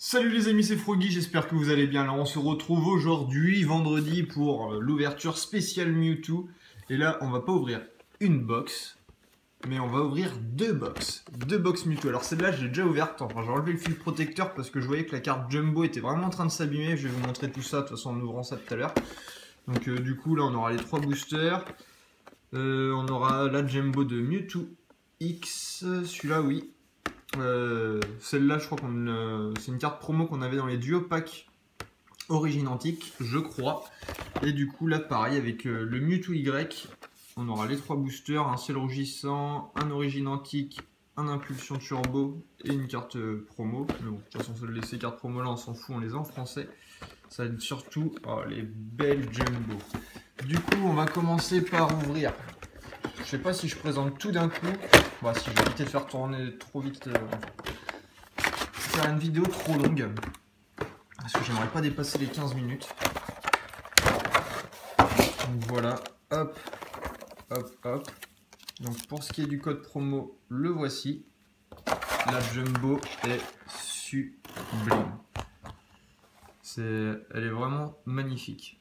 Salut les amis, c'est Froggy, j'espère que vous allez bien. Là, on se retrouve aujourd'hui, vendredi, pour l'ouverture spéciale Mewtwo. Et là, on va pas ouvrir une box, mais on va ouvrir deux box. Deux box Mewtwo. Alors celle-là, je l'ai déjà ouverte. Enfin, j'ai enlevé le fil protecteur parce que je voyais que la carte Jumbo était vraiment en train de s'abîmer. Je vais vous montrer tout ça, de toute façon, en ouvrant ça tout à l'heure. Donc du coup, là, on aura les trois boosters. On aura la Jumbo de Mewtwo X. Celui-là, oui. Celle-là, je crois qu'on c'est une carte promo qu'on avait dans les duo packs Origine Antique, je crois. Et du coup, là, pareil, avec le Mewtwo Y, on aura les trois boosters, un ciel rougissant, un Origine Antique, un Impulsion Turbo et une carte promo. Mais bon, de toute façon, ces cartes promo là, on s'en fout, on les a en français. Ça va être surtout les belles Jumbo. Du coup, on va commencer par ouvrir. Je sais pas si je présente tout d'un coup. Bah, si je vais éviter de faire tourner trop vite. Faire une vidéo trop longue. Parce que j'aimerais pas dépasser les 15 minutes. Donc voilà. Hop. Hop, hop. Donc pour ce qui est du code promo, le voici. La Jumbo est sublime. Elle est vraiment magnifique.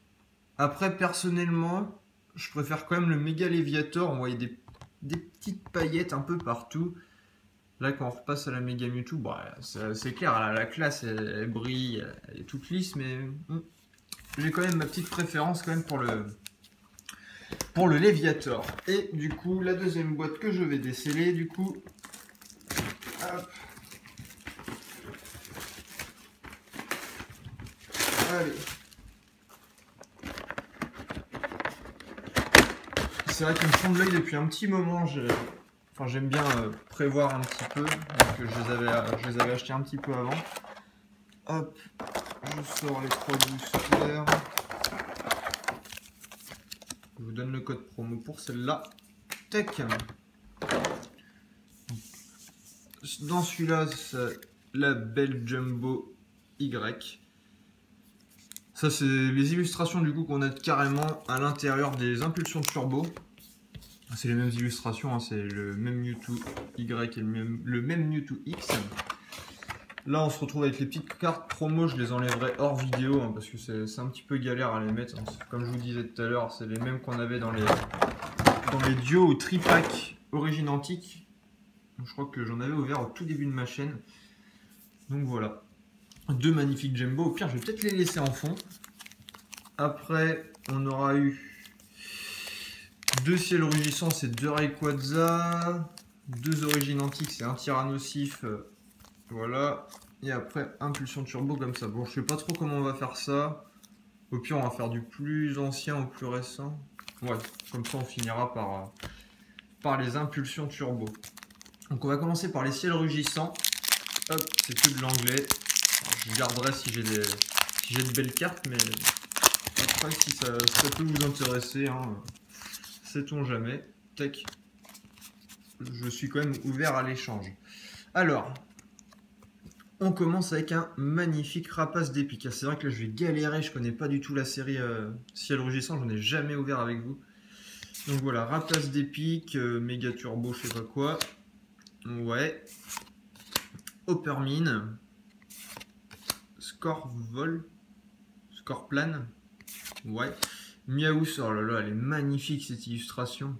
Après, personnellement, je préfère quand même le Mega Léviator. On voyait des petites paillettes un peu partout. Là, quand on repasse à la Mega Mewtwo, bah, c'est clair, la classe, elle brille, elle est toute lisse, mais j'ai quand même ma petite préférence quand même pour le Léviator. Et du coup, la deuxième boîte que je vais déceler, du coup, hop. Allez. C'est vrai qu'il me fond de l'œil depuis un petit moment. J'aime bien prévoir un petit peu. Donc je les avais achetés un petit peu avant. Hop, je sors les trois boosters. Je vous donne le code promo pour celle-là. Tac. Dans celui-là, c'est la belle Jumbo Y. Ça, c'est les illustrations du coup qu'on a carrément à l'intérieur des impulsions turbo. C'est les mêmes illustrations, hein, c'est le même Mewtwo Y et le même Mewtwo X. Là, on se retrouve avec les petites cartes promo, je les enlèverai hors vidéo hein, parce que c'est un petit peu galère à les mettre. Hein. Comme je vous disais tout à l'heure, c'est les mêmes qu'on avait dans les duos ou tripack Origine Antique. Je crois que j'en avais ouvert au tout début de ma chaîne. Donc voilà. Deux magnifiques Jumbo. Au pire, je vais peut-être les laisser en fond. Après, on aura eu deux ciels rugissants, c'est deux Rayquaza. Deux origines antiques, c'est un Tyrannosif. Voilà. Et après, impulsion turbo comme ça. Bon, je sais pas trop comment on va faire ça. Au pire, on va faire du plus ancien au plus récent. Ouais, comme ça, on finira par les impulsions turbo. Donc, on va commencer par les ciels rugissants. Hop, c'est que de l'anglais. Je garderai si j'ai de belles cartes, mais après, si ça peut vous intéresser, hein, sait-on jamais. Tac. Je suis quand même ouvert à l'échange. Alors, on commence avec un magnifique rapace d'épique. C'est vrai que là, je vais galérer, je connais pas du tout la série Ciel Rugissant, j'en ai jamais ouvert avec vous. Donc voilà, rapace d'épique, méga turbo, je sais pas quoi. Ouais. Hoppermine. Scorvol. Scorplan. Ouais. Miaous, oh là là, elle est magnifique cette illustration.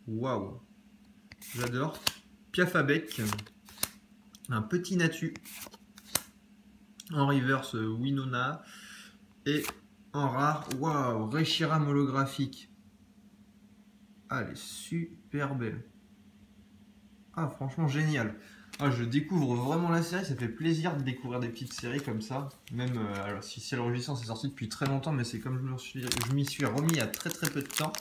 Waouh. J'adore. Piafabec. Un petit Natu. En reverse, Winona. Et en rare, waouh, Reshiram holographique. Ah, elle est super belle. Ah, franchement, génial. Ah, je découvre vraiment la série, ça fait plaisir de découvrir des petites séries comme ça. Même, alors si Ciel Rugissant c'est sorti depuis très longtemps, mais c'est comme je m'y suis remis il y a très peu de temps. De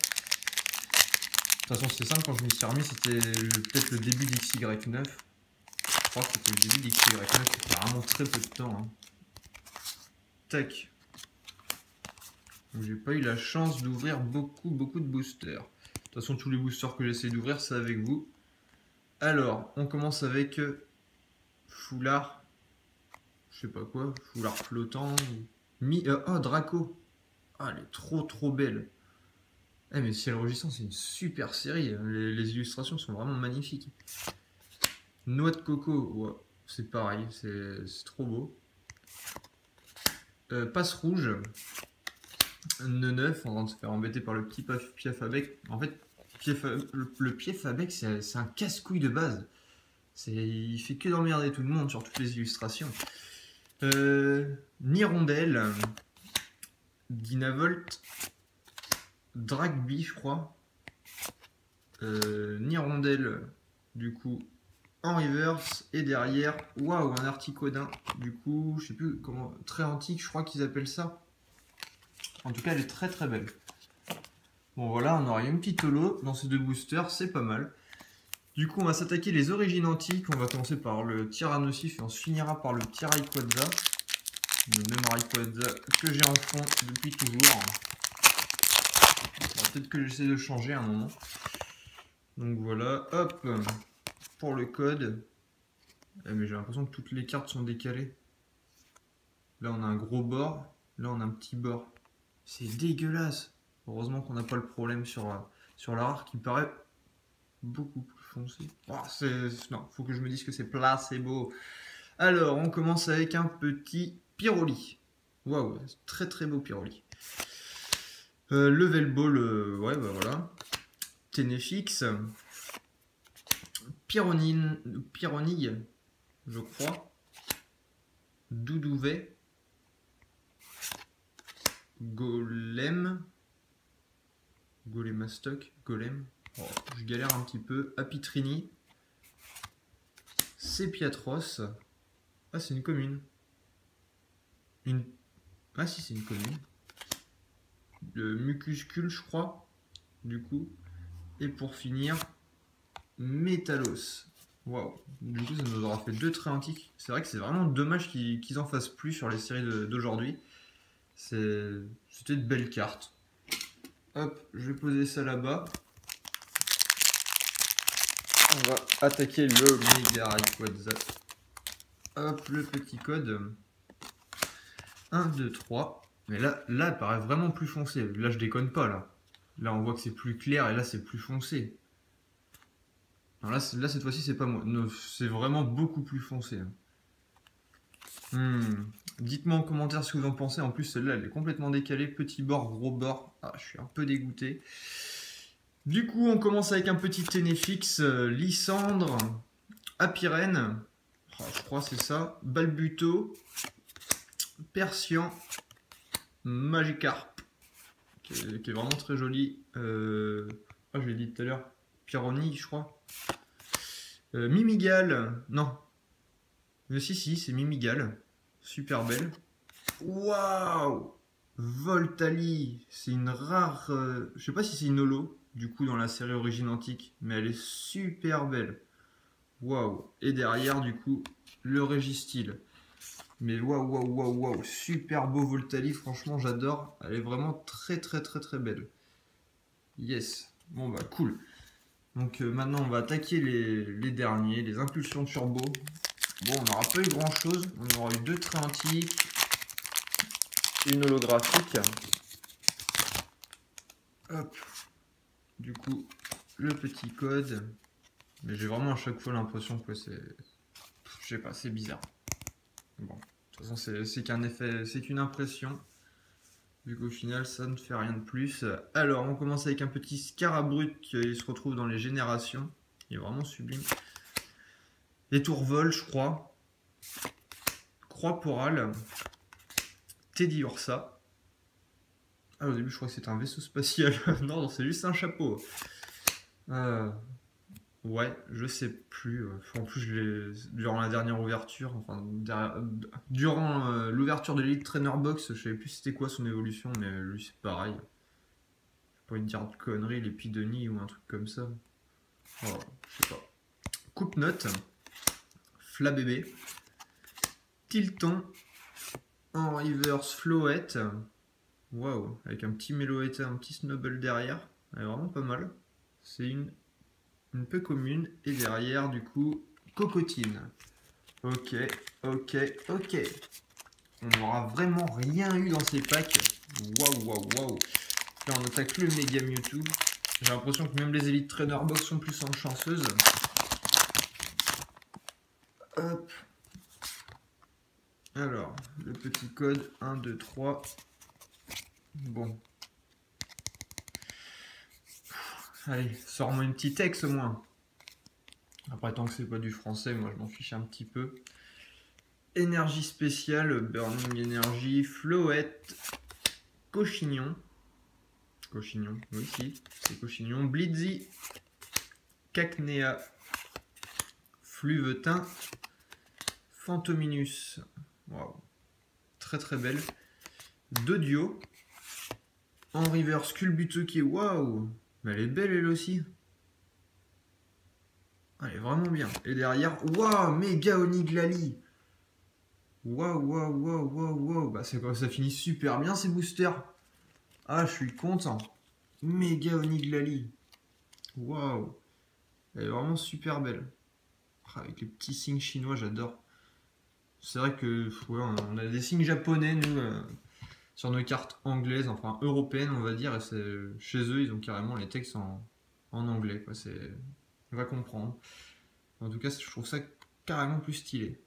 toute façon, c'est simple, quand je m'y suis remis, c'était peut-être le début d'XY9. Je crois que c'était le début d'XY9, c'était vraiment très peu de temps. Hein. Tac. J'ai pas eu la chance d'ouvrir beaucoup de boosters. De toute façon, tous les boosters que j'essaie d'ouvrir, c'est avec vous. Alors, on commence avec foulard. Je sais pas quoi. Foulard flottant. Oh, Draco. Ah, elle est trop belle. Eh, mais Ciel Rugissant, c'est une super série. Les illustrations sont vraiment magnifiques. Noix de coco. Ouais, c'est pareil. C'est trop beau. Passe rouge. Neuf, en train de se faire embêter par le petit Piafabec. En fait, le Piafabec, c'est un casse-couille de base. Il fait que d'emmerder tout le monde sur toutes les illustrations. Nirondelle, Dynavolt, Dragby, je crois. Nirondelle, du coup, en reverse. Et derrière, waouh, un Articodin. Du coup, je sais plus comment, très antique, je crois qu'ils appellent ça. En tout cas, elle est très très belle. Bon, voilà, on aura une petite holo dans ces deux boosters, c'est pas mal. Du coup, on va s'attaquer les origines antiques. On va commencer par le Tyrannosif et on se finira par le petit Rayquaza. Le même Rayquaza que j'ai en fond depuis toujours. Peut-être que j'essaie de changer à un moment. Donc voilà, hop, pour le code. Mais j'ai l'impression que toutes les cartes sont décalées. Là, on a un gros bord. Là, on a un petit bord. C'est dégueulasse. Heureusement qu'on n'a pas le problème sur la rare qui paraît beaucoup plus foncé. Oh, non, faut que je me dise que c'est placebo. Alors, on commence avec un petit Pyroli. Waouh, très très beau Pyroli. Level Ball, ouais, bah voilà. Ténéfix. Pyronille, je crois. Doudouvet. Golem. Golemastoc. Golem. Oh, je galère un petit peu. Apitrini. Sépiatros. Ah, c'est une commune. Ah si, c'est une commune. Le Mucuscule, je crois. Du coup. Et pour finir, Métalos. Waouh. Du coup, ça nous aura fait deux traits antiques. C'est vrai que c'est vraiment dommage qu'ils en fassent plus sur les séries d'aujourd'hui. C'était de belles cartes. Hop, je vais poser ça là-bas. On va attaquer le Mega Rayquaza. Hop, le petit code. 1, 2, 3. Mais là, elle paraît vraiment plus foncée. Là, je déconne pas, là. Là, on voit que c'est plus clair et là, c'est plus foncé. Non, là, cette fois-ci, c'est pas moi. C'est vraiment beaucoup plus foncé. Dites-moi en commentaire ce que vous en pensez. En plus, celle-là, elle est complètement décalée. Petit bord, gros bord. Ah, je suis un peu dégoûté. Du coup, on commence avec un petit Ténéfix, Lysandre, Apirène. Oh, je crois que c'est ça. Balbuto. Persian. Magikarp. Qui est vraiment très joli. Ah, je l'ai dit tout à l'heure. Pyroni, je crois. Mimigal. Non. Si, c'est Mimigal. Super belle. Waouh! Voltali. C'est une rare... je sais pas si c'est une holo, du coup, dans la série Origine Antique. Mais elle est super belle. Waouh! Et derrière, du coup, le Régistil. Mais waouh, super beau Voltali, franchement j'adore, elle est vraiment très belle. Yes, bon bah cool. Donc maintenant on va attaquer les derniers, les impulsions turbo. Bon, on n'aura pas eu grand chose, on aura eu deux traits antiques, une holographique. Hop, du coup le petit code. Mais j'ai vraiment à chaque fois l'impression que c'est... Je sais pas, c'est bizarre. Bon, de toute façon, c'est qu'un effet, c'est qu'une impression. Vu qu'au final, ça ne fait rien de plus. Alors, on commence avec un petit Scarabrut qui se retrouve dans les générations. Il est vraiment sublime. Étourvol, je crois. Croix-Porale. Teddy Ursa. Ah, au début, je crois que c'était un vaisseau spatial. Non, c'est juste un chapeau. Ouais, je sais plus. En plus, durant la dernière ouverture, enfin, durant l'ouverture de l'Elite Trainer Box, je savais plus c'était quoi son évolution, mais lui c'est pareil. J'ai pas envie de dire de conneries, l'épidémie ou un truc comme ça. Oh, je sais pas. Coupe-note, Flabébé, Tilton, en reverse Floette. Waouh, avec un petit Meloetta, un petit Snubble derrière. Elle est vraiment pas mal. C'est une peu commune. Et derrière, du coup, Cocotine. Ok. On n'aura vraiment rien eu dans ces packs. Waouh. Là, on attaque le Mega Mewtwo. J'ai l'impression que même les Elite Trainer Box sont plus chanceuses. Hop. Alors, le petit code 1, 2, 3. Bon. Allez, sors-moi une petite ex au moins. Après, tant que c'est pas du français, moi je m'en fiche un petit peu. Énergie spéciale, Burning Energy, Floette, Cochignon. Cochignon, oui, si, c'est Cochignon. Blitzy, Cacnea, Fluvetin, Fantominus. Waouh, très très belle. Dodio, en reverse, Culbuto waouh, mais elle est belle elle aussi. Elle est vraiment bien. Et derrière, waouh, méga Oniglali. Waouh, waouh, waouh, waouh, waouh. Bah, c'est quoi, ça finit super bien ces boosters. Ah, je suis content. Méga Oniglali. Waouh. Elle est vraiment super belle. Ah, avec les petits signes chinois, j'adore. C'est vrai que ouais, on a des signes japonais, nous, sur nos cartes anglaises, enfin européennes, on va dire. Et chez eux, ils ont carrément les textes en anglais. Quoi. On va comprendre. En tout cas, je trouve ça carrément plus stylé.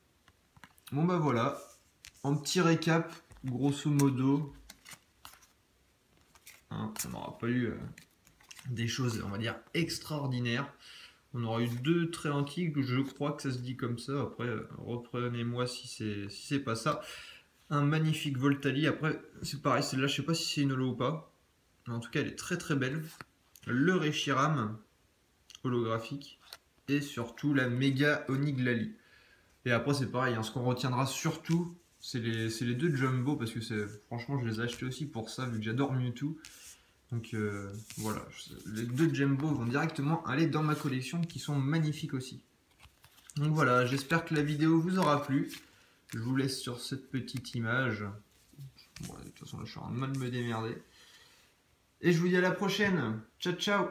Bon bah voilà, en petit récap, grosso modo, hein, on n'aura pas eu des choses, on va dire, extraordinaires. On aura eu 2 traits antiques, je crois que ça se dit comme ça, après reprenez-moi si c'est pas ça. Un magnifique Voltali, après c'est pareil, celle-là je sais pas si c'est une holo ou pas, mais en tout cas elle est très très belle. Le Reshiram holographique, et surtout la méga Oniglali. Et après, c'est pareil, hein, ce qu'on retiendra surtout, c'est les 2 Jumbo, parce que franchement, je les ai achetés aussi pour ça, vu que j'adore Mewtwo. Donc voilà, les 2 Jumbo vont directement aller dans ma collection, qui sont magnifiques aussi. Donc voilà, j'espère que la vidéo vous aura plu. Je vous laisse sur cette petite image. Bon, de toute façon, là, je suis en train de me démerder. Et je vous dis à la prochaine. Ciao, ciao!